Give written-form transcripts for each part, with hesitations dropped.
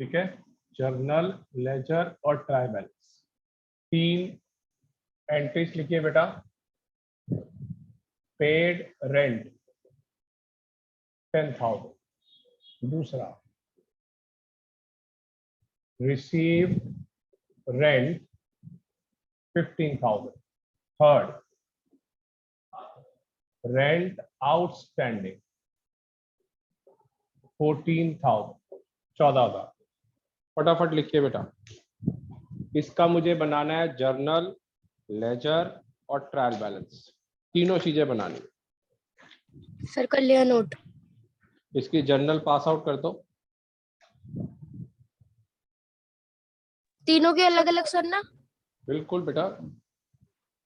ठीक है, journal, laser और ट्रायल बैलेंस, 3 एंट्रीज लिखिए बेटा। पेड रेंट 10,000, दूसरा receive rent 15,000, third rent outstanding 14,000, 14,000। फटाफट लिखिए बेटा। इसका मुझे बनाना है जर्नल, लेजर और ट्रायल बैलेंस, तीनों चीजें बनानी। सर कर लिया नोट। इसकी जर्नल पास आउट कर दो। तीनों के अलग अलग सर ना? बिल्कुल बेटा।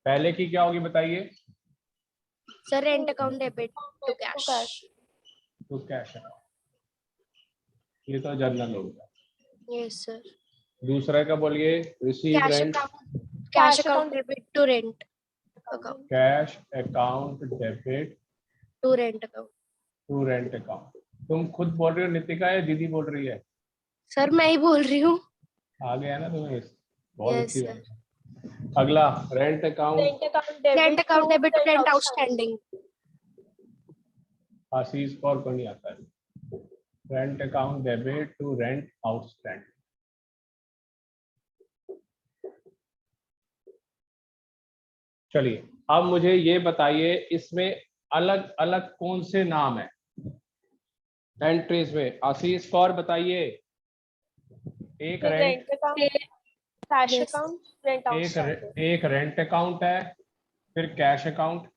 पहले की क्या होगी बताइए? Sir rent account debit to cash. तो कैश अकाउंट, ये तो जर्नल हो गया। Yes sir. दूसरा का बोलिए, receive cash rent. Account, cash account debit to rent account. Cash account debit to rent account. To rent account. तुम खुद बोल रही हो नितिका या दीदी बोल रही है? सर मैं ही बोल रही हूँ। आ गया ना तुम्हें? बहुत यस अच्छी सर। बात। अगला rent account, rent account debit to rent outstanding. Ashish Kaur को नहीं आता है। Rent account debit to rent outstanding. चलिए अब मुझे ये बताइए, इसमें अलग अलग कौन से नाम है एंट्रीज में? आशीष कौर बताइए। एक rent, cash account, rent outstanding. एक रेंट अकाउंट है, फिर कैश अकाउंट,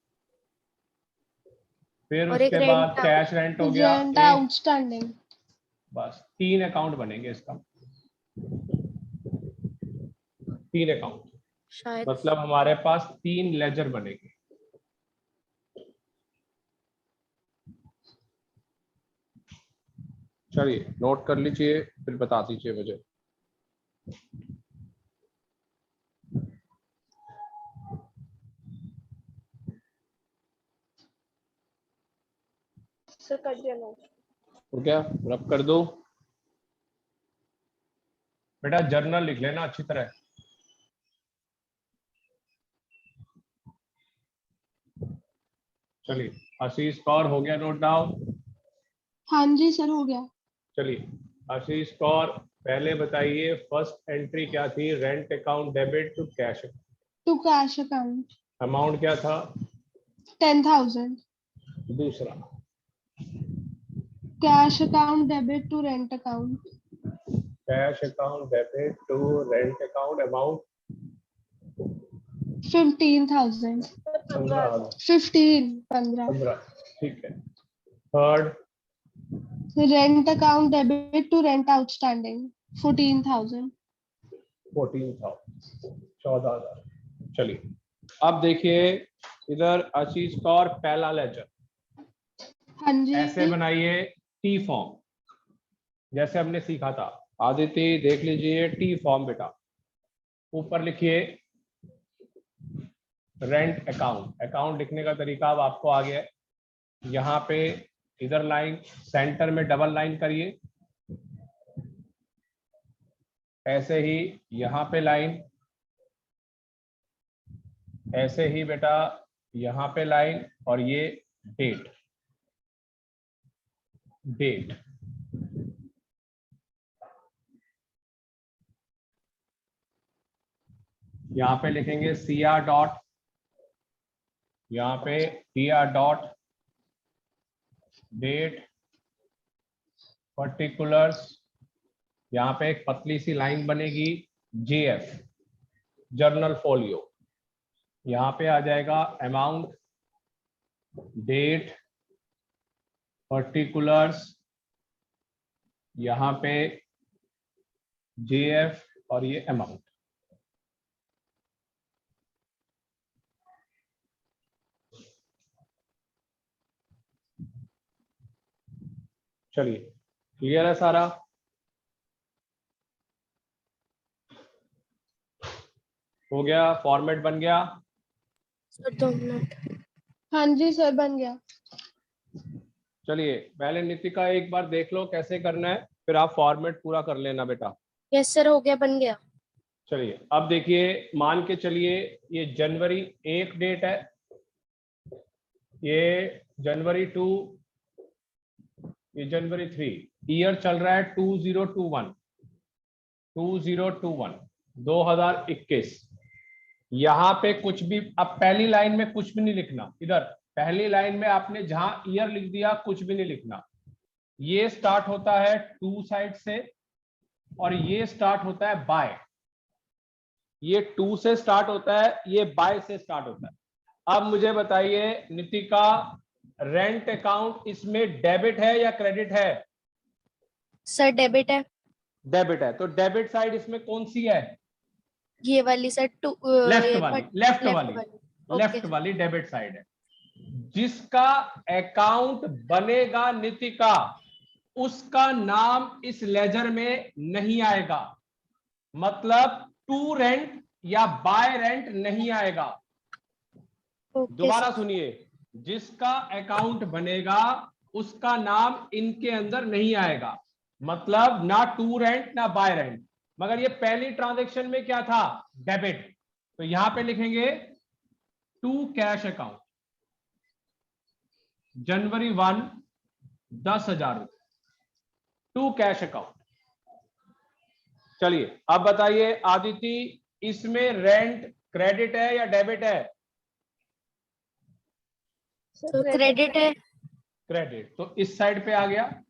फिर और एक उसके बाद कैश रेंट हो गया, रेंट एक, आउटस्टैंडिंग। बस 3 अकाउंट बनेंगे इसका, 3 अकाउंट। शायद मतलब हमारे पास 3 लेजर बनेंगे। चलिए नोट कर लीजिए, फिर बता दीजिए मुझे। सर कर दिया नोट। तो क्या रब कर दो बेटा? जर्नल लिख लेना अच्छी तरह। चलिए आशीष कौर हो गया नोट डाउन? हाँ जी सर हो गया। चलिए आशीष कौर पहले बताइए, फर्स्ट एंट्री क्या थी? Rent account debit to cash. To cash account amount क्या था? 10,000। दूसरा cash account debit to rent account cash account debit to rent account, amount 15,000। 15,000। 15। ठीक है। Third rent account debit to rent outstanding 14,000। 14,000, 14,000। चलिए अब देखिए इधर आशीष कौर पहला लेजर हाँ जी। ऐसे बनाइए, टी फॉर्म, जैसे हमने सीखा था। आदित्य देख लीजिए टी फॉर्म बेटा। ऊपर लिखिए रेंट अकाउंट। अकाउंट लिखने का तरीका अब आपको आ गया है। यहाँ पे इधर लाइन, सेंटर में डबल लाइन करिए, ऐसे ही यहाँ पे लाइन, ऐसे ही बेटा यहाँ पे लाइन, और ये डेट, डेट। यहाँ पे लिखेंगे CR डॉट, यहाँ पे DR डॉट, डेट, पर्टिकुलर्स, यहाँ पे एक पतली सी लाइन बनेगी JF, जर्नल फोलियो। यहाँ पे आ जाएगा अमाउंट, डेट, पर्टिकुलर्स, यहाँ पे JF और ये अमाउंट। चलिए क्लियर है सारा? हो गया, फॉर्मेट बन गया। Sir 2 minute. हाँ जी सर बन गया। चलिए पहले नितिका एक बार देख लो कैसे करना है। फिर आप फॉर्मेट पूरा कर लेना बेटा। यस सर, हो गया, बन गया। चलिए अब देखिए, मान के चलिए ये जनवरी 1 डेट है, ये जनवरी 2, ये जनवरी 3, ईयर चल रहा है 2021, 2021। यहाँ पे कुछ भी, अब पहली लाइन में कुछ भी नहीं लिखना, इधर पहली लाइन में आपने जहां ईयर लिख दिया कुछ भी नहीं लिखना। ये स्टार्ट होता है टू साइड से और ये स्टार्ट होता है बाय। ये टू से स्टार्ट होता है, ये बाय से स्टार्ट होता है। अब मुझे बताइए नितिका, रेंट अकाउंट इसमें डेबिट है या क्रेडिट है? सर डेबिट है। डेबिट है, तो डेबिट साइड इसमें कौन सी है? ये वाली सर, लेफ्ट वाली, लेफ्ट वाली, ओके लेफ्ट वाली डेबिट साइड है। जिसका अकाउंट बनेगा नितिका, उसका नाम इस लेजर में नहीं आएगा, मतलब टू रेंट या बाय रेंट नहीं आएगा। दोबारा सुनिए, जिसका अकाउंट बनेगा उसका नाम इनके अंदर नहीं आएगा, मतलब ना टू रेंट ना बाय रेंट। मगर ये पहली ट्रांजैक्शन में क्या था? डेबिट। तो यहां पे लिखेंगे टू कैश अकाउंट, जनवरी 1 10,000 रुपए, टू कैश अकाउंट। चलिए अब बताइए आदिति, इसमें रेंट क्रेडिट है या डेबिट है? तो क्रेडिट है। क्रेडिट, तो इस साइड पे आ गया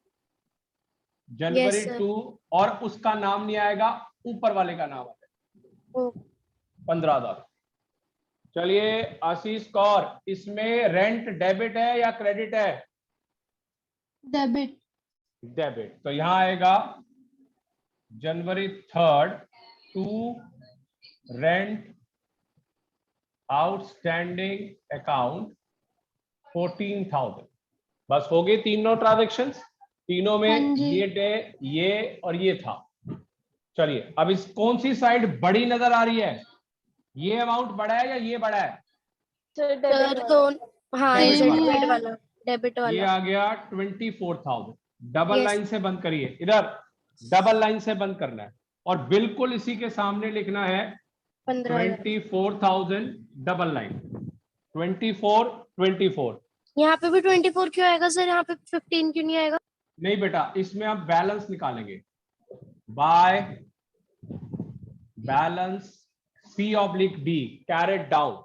जनवरी 2, और उसका नाम नहीं आएगा, ऊपर वाले का नाम आएगा 15,000। चलिए आशीष कौर, इसमें रेंट डेबिट है या क्रेडिट है? डेबिट। डेबिट, तो यहां आएगा जनवरी 3 टू रेंट आउटस्टैंडिंग अकाउंट 14,000। बस हो गए तीनों ट्रांजेक्शन, तीनों में हाँ जी। ये डे, ये और ये था। चलिए अब इस कौन सी साइड बड़ी नजर आ रही है? ये अमाउंट बड़ा है या ये बड़ा है? सर हाँ, डेबिट ये वाला। डेबिट वाला, डेबिट ये वाला। आ गया 24,000। Double Yes. लाइन से बंद करिए, इधर डबल लाइन से बंद करना है और बिल्कुल इसी के सामने लिखना है 15,000। 24,000 डबल लाइन, 24 यहाँ पे भी 24 क्यों आएगा सर? यहाँ पे 15 क्यों नहीं आएगा? नहीं बेटा, इसमें आप बैलेंस निकालेंगे, by balance C/D carried down,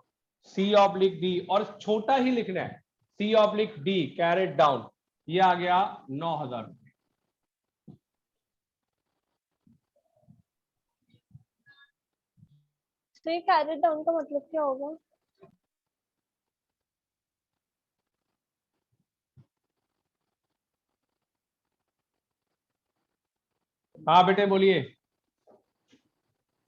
C/D, और छोटा ही लिखना है, C/D कैरेट डाउन। ये आ गया 9,000 रुपये। तो ये कैरेट डाउन का मतलब क्या होगा? हाँ बेटे बोलिए,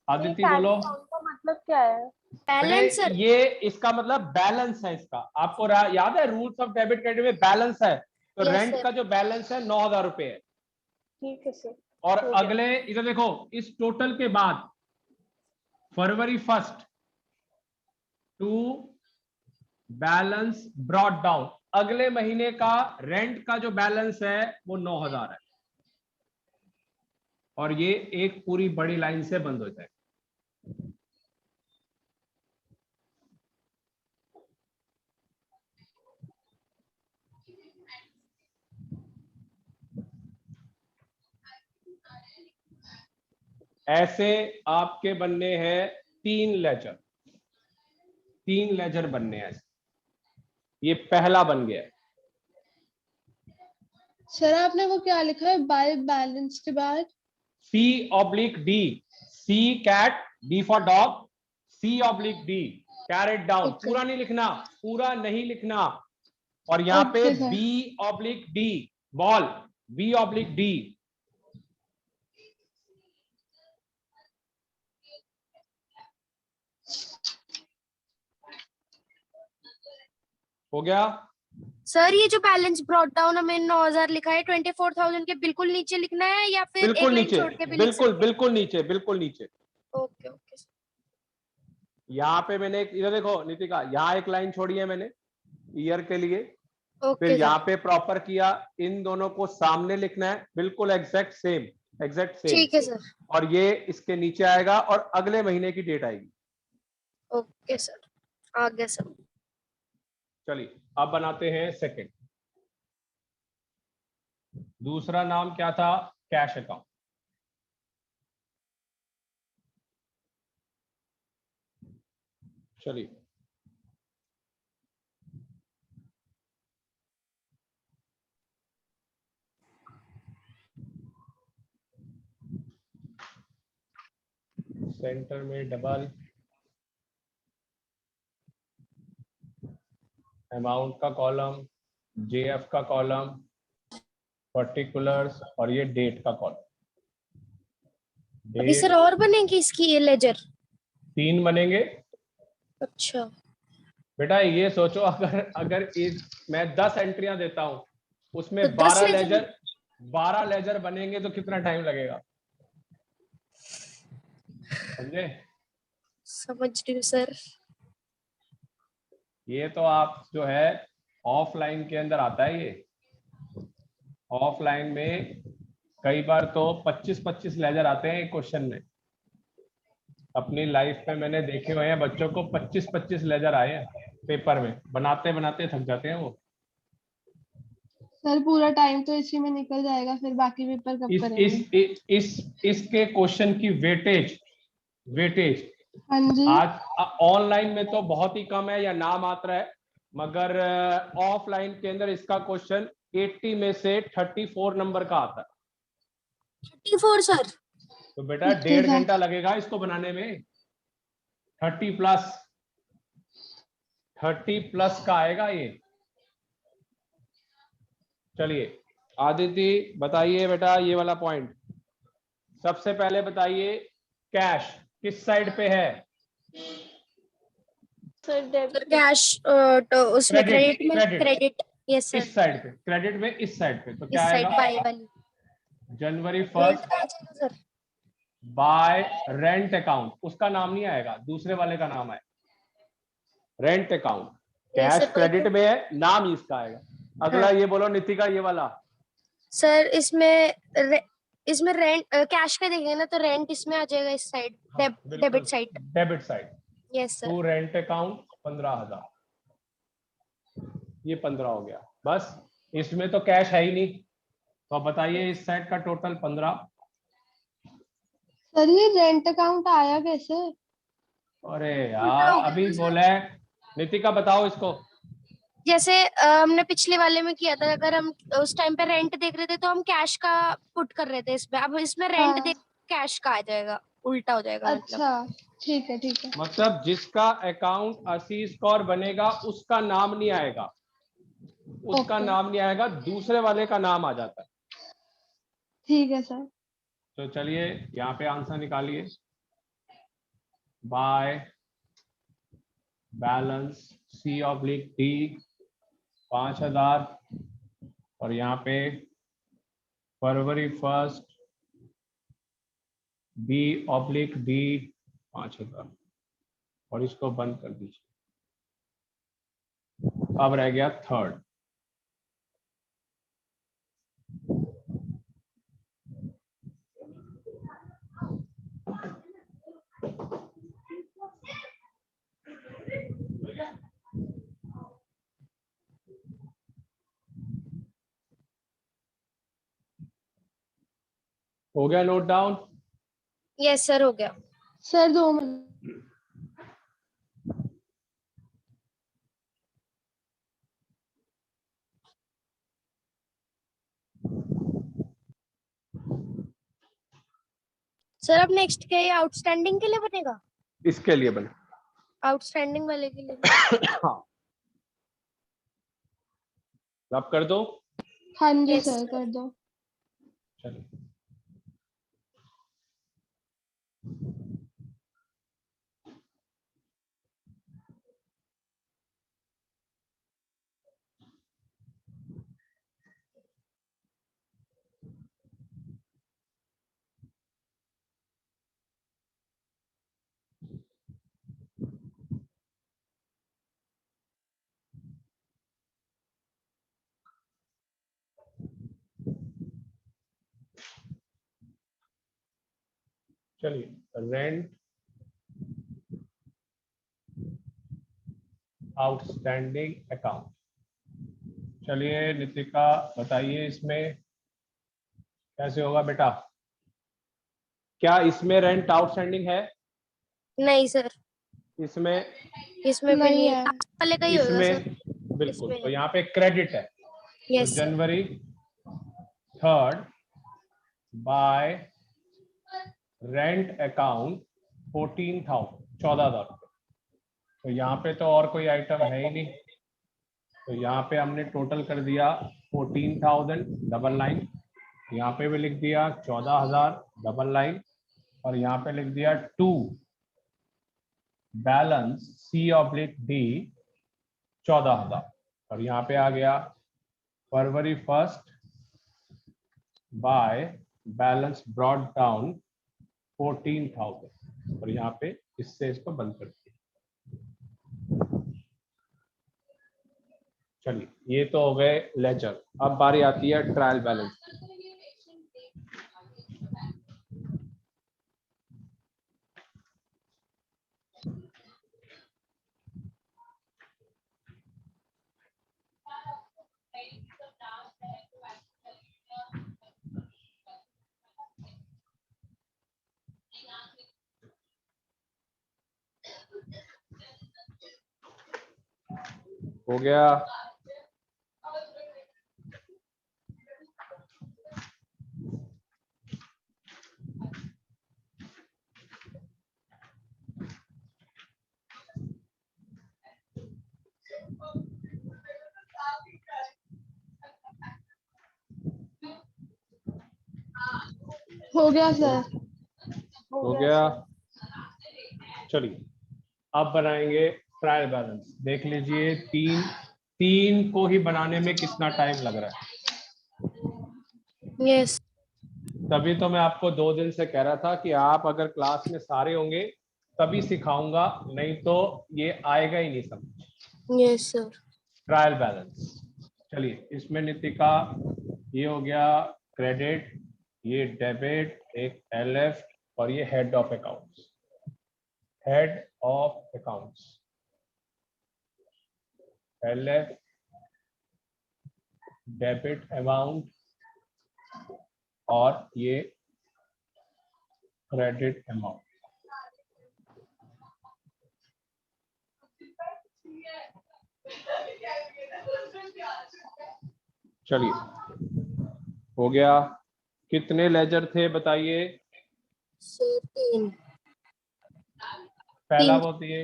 आदित्य बोलो। कैरेट डाउन का मतलब क्या है? Balance sir. ये इसका मतलब बैलेंस है इसका। आपको याद है रूल्स ऑफ डेबिट क्रेडिट में बैलेंस है, तो Yes, रेंट sir. का जो बैलेंस है 9,000 रुपए है। ठीक है सर। और हो गया। अगले इधर देखो, इस टोटल के बाद फरवरी 1 टू बैलेंस ब्रॉट डाउन, अगले महीने का रेंट का जो बैलेंस है वो 9,000 है, और ये एक पूरी बड़ी लाइन से बंद हो जाए। ऐसे आपके बनने हैं 3 लेजर, 3 लेजर बनने हैं। ये पहला बन गया। सर आपने वो क्या लिखा है बाय बैलेंस के बाद? C/D, C cat, D for dog, C/D carried down. Okay. पूरा नहीं लिखना, पूरा नहीं लिखना। और यहाँ पे Okay, sir. B/D ball, B/D। हो गया? सर ये जो बैलेंस ब्रॉट डाउन हमें 9,000 लिखा है, 24,000 के बिल्कुल नीचे लिखना है या फिर बिल्कुल एक लाइन नीचे, छोड़ के भी लिख बिल्कुल सकते हैं? बिल्कुल नीचे, बिल्कुल नीचे। Okay okay. यहाँ पे मैंने इधर देखो नितिका, यहाँ एक लाइन छोड़ी है मैंने ईयर के लिए, फिर ओके यहाँ सर, पे प्रॉपर किया, इन दोनों को सामने लिखना है, बिल्कुल एग्जैक्ट सेम, एग्जैक्ट सेम। ठीक है सर। और ये इसके नीचे आएगा और अगले महीने की डेट आएगी। ओके सर, आ गया सर। चलिए अब बनाते हैं सेकंड। दूसरा नाम क्या था? Cash account. चलिए सेंटर में डबल, अमाउंट का कॉलम, जेएफ का कॉलम, पर्टिकुलर्स और ये डेट का कॉलम। अभी सर डेट और बनेगी इसकी ये लेजर? 3 बनेंगे। अच्छा। बेटा ये सोचो, अगर अगर मैं 10 एंट्रियां देता हूं, उसमें तो 10 12 लेजर बनेंगे तो कितना टाइम लगेगा? समझे? समझ रही हूँ सर। ये तो आप जो है ऑफलाइन के अंदर आता है। ये ऑफलाइन में कई बार तो 25-25 लेजर आते हैं एक क्वेश्चन में। अपनी लाइफ में मैंने देखे हुए हैं बच्चों को 25-25 लेजर आए हैं पेपर में, बनाते बनाते थक जाते हैं वो। सर पूरा टाइम तो इसी में निकल जाएगा, फिर बाकी पेपर कब इस करेंगे? इसके क्वेश्चन की वेटेज वेटेज हाँ जी। आज ऑनलाइन में तो बहुत ही कम है या नाम मात्र है, मगर ऑफलाइन के अंदर इसका क्वेश्चन 80 में से 34 नंबर का आता है। 34 सर? तो बेटा ओके सर। 1.5 घंटा लगेगा इसको बनाने में। 30 प्लस का आएगा ये। चलिए आदिति बताइए बेटा ये वाला पॉइंट। सबसे पहले बताइए कैश किस साइड पे है? Sir sir debit. कैश तो उसमें क्रेडिट, क्रेडिट में क्रेडिट क्रेडिट। Yes sir. इस साइड पे, क्रेडिट में इस साइड पे, तो क्या इस साइड आएगा? बाय वाली। जनवरी रेंट 1 का आ जाएगा सर। Bye rent account. उसका नाम नहीं आएगा, दूसरे वाले का नाम आएगा, rent account. Yes cash sir, credit में है, नाम ही इसका आएगा। अगला हाँ ये बोलो नितिका, ये वाला सर। इसमें रेंट कैश का देखेंगे ना तो रेंट इसमें आ जाएगा इस साइड, डेबिट बिल्कुल side. Debit side. Yes sir. To rent account 15,000, ये 15 हो गया। बस इसमें तो कैश है ही नहीं, तो अब बताइए इस साइड का टोटल 15। सर ये रेंट अकाउंट आया कैसे? अरे उल्टा यार हो गया अभी ना सर। बोला है। नितिका बताओ इसको। जैसे हमने पिछले वाले में किया था, अगर हम उस टाइम पे रेंट देख रहे थे तो हम कैश का पुट कर रहे थे इसमें, अब इसमें रेंट हाँ। देख कैश का आ जाएगा, उल्टा हो जाएगा मतलब। अच्छा, ठीक है ठीक है। मतलब जिसका अकाउंट 80 स्कोर बनेगा उसका नाम नहीं आएगा, उसका ओके, नाम नहीं आएगा, दूसरे वाले का नाम आ जाता है। ठीक है सर। तो चलिए यहाँ पे आंसर निकालिए। बाय बैलेंस C/D 5,000, और यहाँ पे फरवरी 1 B/D 5,000, और इसको बंद कर दीजिए। अब रह गया थर्ड। हो गया नोट डाउन? यस सर, हो गया। Sir 2 minute. सर अब नेक्स्ट क्या, ये आउटस्टैंडिंग के लिए बनेगा? इसके लिए बने। आउटस्टैंडिंग वाले के लिए? हाँ अब कर दो। हाँ जी यस सर, सर। कर दो। चलिए चलिए रेंट आउटस्टैंडिंग अकाउंट। चलिए नितिका बताइए इसमें कैसे होगा बेटा। क्या इसमें रेंट आउटस्टैंडिंग है? नहीं सर, इसमें इसमें भी नहीं नहीं है, है। लास्ट वाले का ही होगा इसमें सर। बिल्कुल। इसमें तो है। यहाँ पे क्रेडिट है। तो यस सर। जनवरी 3rd बाय रेंट अकाउंट 14,000 रुपये। तो यहाँ पे तो और कोई आइटम है ही नहीं, तो यहाँ पे हमने टोटल कर दिया 14,000 डबल लाइन, यहाँ पे भी लिख दिया 14,000 डबल लाइन, और यहाँ पे लिख दिया टू बैलेंस C/D 14,000, और यहाँ पे आ गया फरवरी 1st by balance brought down 14,000, और यहाँ पे इससे इसको बंद कर दिया। चलिए ये तो हो गए लेजर। अब बारी आती है ट्रायल बैलेंस। हो गया। हो गया सर। हो गया। चलिए अब बनाएंगे ट्रायल बैलेंस। देख लीजिए तीन को ही बनाने में कितना टाइम लग रहा है। यस तभी तो मैं आपको 2 दिन से कह रहा था कि आप अगर क्लास में सारे होंगे तभी सिखाऊंगा, नहीं तो ये आएगा ही नहीं समझ। Yes sir. Trial balance. चलिए इसमें नितिका ये हो गया क्रेडिट, ये डेबिट, एक LF, और ये head of accounts. Head of accounts LF debit amount, और ये क्रेडिट अमाउंट। चलिए हो गया। कितने लेजर थे बताइए? सर 3। पहला 3। बोलिए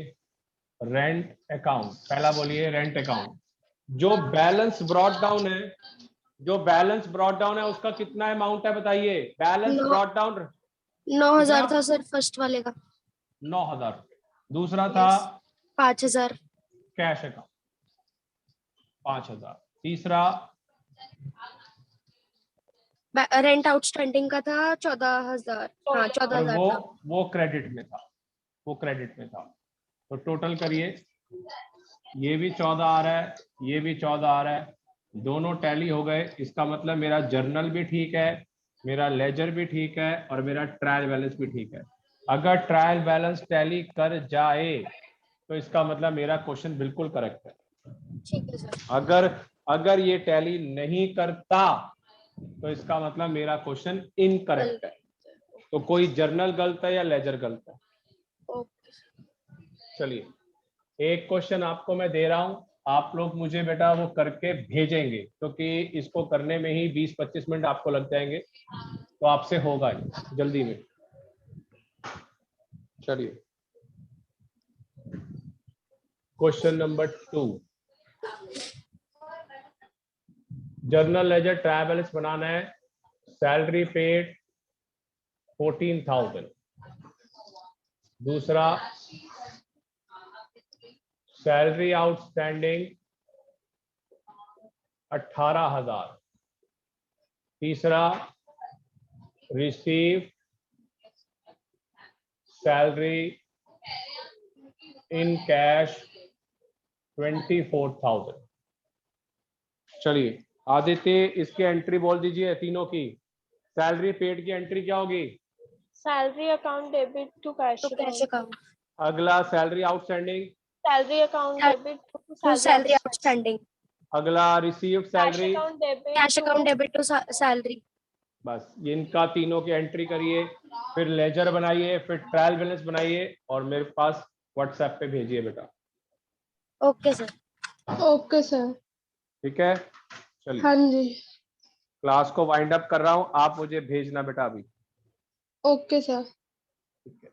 रेंट अकाउंट, पहला बोलिए रेंट अकाउंट। जो बैलेंस ब्रॉड डाउन है, जो बैलेंस ब्रॉड डाउन है उसका कितना अमाउंट है बताइए? बैलेंस नौ- ब्रॉड डाउन 9,000 था सर फर्स्ट वाले का। 9,000 रुपये। दूसरा था 5,000। Cash account 5,000। तीसरा रेंट आउटस्टैंडिंग का था 14,000। हाँ 14,000 था। वो क्रेडिट में था, वो क्रेडिट में था। तो टोटल करिए, ये भी 14 आ रहा है, ये भी 14 आ रहा है, दोनों टैली हो गए। इसका मतलब मेरा जर्नल भी ठीक है, मेरा लेजर भी ठीक है, और मेरा ट्रायल बैलेंस भी ठीक है। अगर ट्रायल बैलेंस टैली कर जाए तो इसका मतलब मेरा क्वेश्चन बिल्कुल करेक्ट है। ठीक है सर। अगर ये टैली नहीं करता तो इसका मतलब मेरा क्वेश्चन इनकरेक्ट है। तो कोई जर्नल गलत है या लेजर गलत है? ओके। चलिए एक क्वेश्चन आपको मैं दे रहा हूं, आप लोग मुझे बेटा वो करके भेजेंगे, क्योंकि इसको करने में ही 20-25 मिनट आपको लग जाएंगे, तो आपसे होगा ही जल्दी में। चलिए question number 2, journal ledger trial balance बनाना है। Salary paid 14,000। दूसरा सैलरी आउटस्टैंडिंग 18,000। तीसरा रिसीव सैलरी इन कैश 24,000। चलिए आदित्य इसकी एंट्री बोल दीजिए तीनों की। सैलरी पेड की एंट्री क्या होगी? Salary account debit to cash तो कैश अकाउंट, अकाउंट अगला salary outstanding, salary account debit to to salary salary outstanding, outstanding, अगला received cash salary. Account debit cash to account debit to salary. बस इनका तीनों की entry करिए, फिर laser बनाइए, फिर ट्रायल बैलेंस बनाइए और मेरे पास व्हाट्सएप पे भेजिए बेटा। Okay sir. Okay sir. ठीक है, चलिए हाँ जी। क्लास को वाइंड अप कर रहा हूँ, आप मुझे भेजना बेटा अभी। Okay sir. ठीक है।